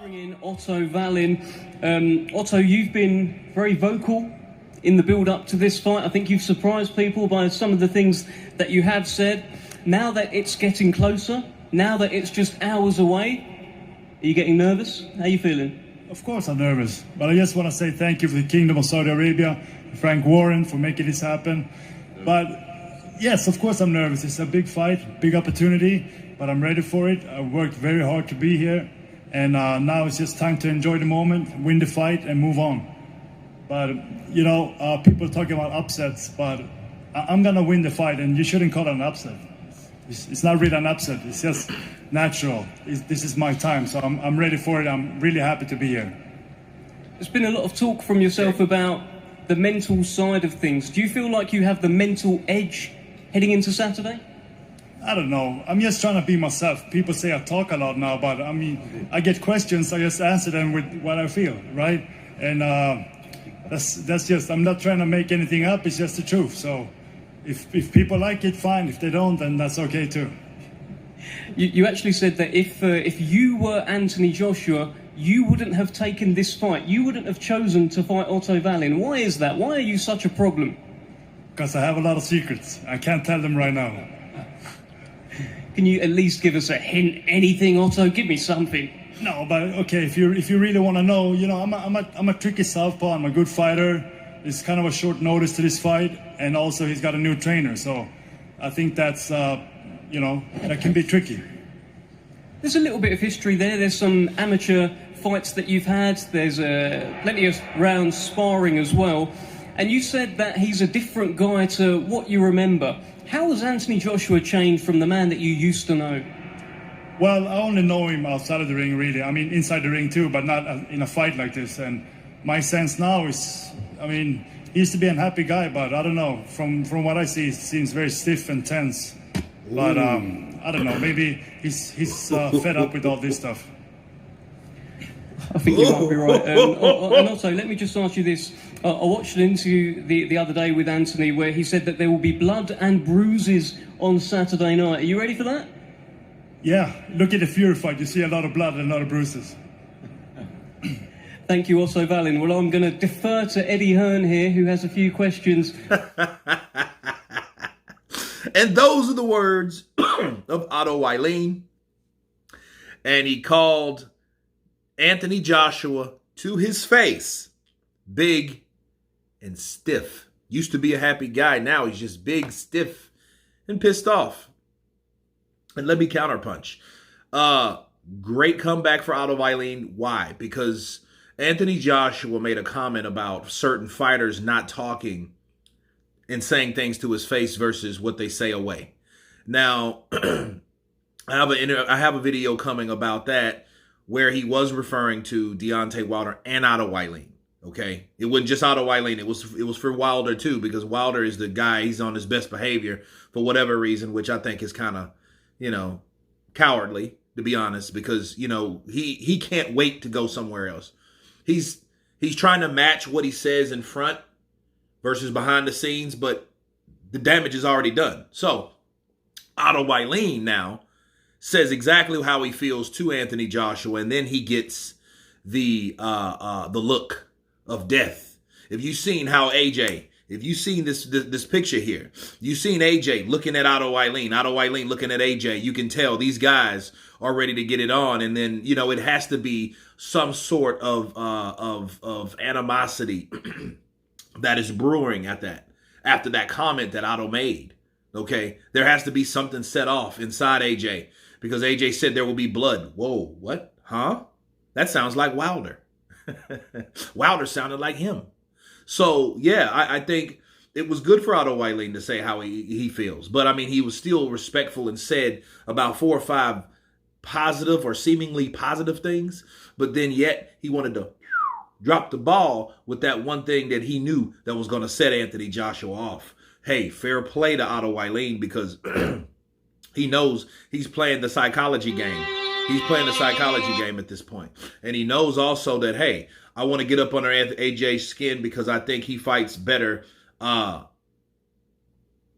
bring in Otto Wallin. Otto, you've been very vocal in the build-up to this fight. I think you've surprised people by some of the things that you have said. Now that it's getting closer, now that it's just hours away, are you getting nervous? How are you feeling? Of course I'm nervous, but I just want to say thank you for the Kingdom of Saudi Arabia, Frank Warren for making this happen. But yes, of course I'm nervous. It's a big fight, big opportunity, but I'm ready for it. I worked very hard to be here, and now it's just time to enjoy the moment, win the fight, and move on. But, you know, people are talking about upsets, but I'm going to win the fight, and you shouldn't call it an upset. It's not really an upset. It's just natural. This is my time, so I'm ready for it. I'm really happy to be here. There's been a lot of talk from yourself about the mental side of things. Do you feel like you have the mental edge heading into Saturday? I don't know. I'm just trying to be myself. People say I talk a lot now, but I mean, I get questions, I just answer them with what I feel, right? And that's just, I'm not trying to make anything up, it's just the truth. So if people like it, fine. If they don't, then that's okay too. You actually said that if you were Anthony Joshua, you wouldn't have taken this fight. You wouldn't have chosen to fight Otto Wallin. Why is that? Why are you such a problem? Because I have a lot of secrets. I can't tell them right now. Can you at least give us a hint? Anything, Otto? Give me something. No, but okay, if you really want to know, you know, I'm a tricky southpaw. I'm a good fighter. It's kind of a short notice to this fight, and also he's got a new trainer, so I think that's you know, that can be tricky. There's a little bit of history there. There's some amateur fights that you've had. There's plenty of rounds sparring as well. And you said that he's a different guy to what you remember. How has Anthony Joshua changed from the man that you used to know? Well, I only know him outside of the ring, really. I mean, inside the ring too, but not in a fight like this. And my sense now is, I mean, he used to be a happy guy, but I don't know. From what I see, he seems very stiff and tense. But I don't know. Maybe he's fed up with all this stuff. I think you might be right. And also, let me just ask you this. I watched an interview the other day with Anthony where he said that there will be blood and bruises on Saturday night. Are you ready for that? Yeah, look at the Fury fight. You see a lot of blood and a lot of bruises. Thank you, Otto Wallin. Well, I'm going to defer to Eddie Hearn here, who has a few questions. And those are the words of Otto Wallin. And he called Anthony Joshua to his face big and stiff. Used to be a happy guy. Now he's just big, stiff, and pissed off. And let me counterpunch. Great comeback for Otto Wallin. Why? Because Anthony Joshua made a comment about certain fighters not talking and saying things to his face versus what they say away. Now, I have a video coming about that where he was referring to Deontay Wilder and Otto Wallin. Okay, it wasn't just Otto Wallin. It was for Wilder too, because Wilder is the guy. He's on his best behavior for whatever reason, which I think is kind of, you know, cowardly, to be honest, because, you know, he can't wait to go somewhere else. He's trying to match what he says in front versus behind the scenes, but the damage is already done. So Otto Wallin now says exactly how he feels to Anthony Joshua, and then he gets the look of death. If you've seen how AJ, if you've seen this picture here, you've seen AJ looking at Otto Wallin looking at AJ, you can tell these guys are ready to get it on. And then, you know, it has to be some sort of animosity that is brewing after that comment that Otto made. Okay, there has to be something set off inside AJ, because AJ said there will be blood. Whoa, what? Huh? That sounds like Wilder. Wilder sounded like him. So, yeah, I think it was good for Otto Wallin to say how he feels. But, I mean, he was still respectful and said about 4 or 5 positive or seemingly positive things. But then yet he wanted to drop the ball with that one thing that he knew that was going to set Anthony Joshua off. Hey, fair play to Otto Wallin, because he knows he's playing the psychology game. He's playing the psychology game at this point. And he knows also that, hey, I want to get up under AJ's skin because I think he fights better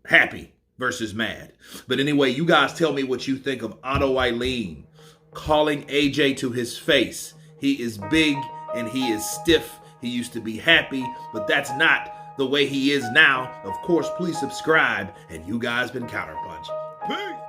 happy versus mad. But anyway, you guys tell me what you think of Otto Wallin calling AJ to his face. He is big and he is stiff. He used to be happy, but that's not the way he is now. Of course, please subscribe, and you guys been Counterpunch. Peace!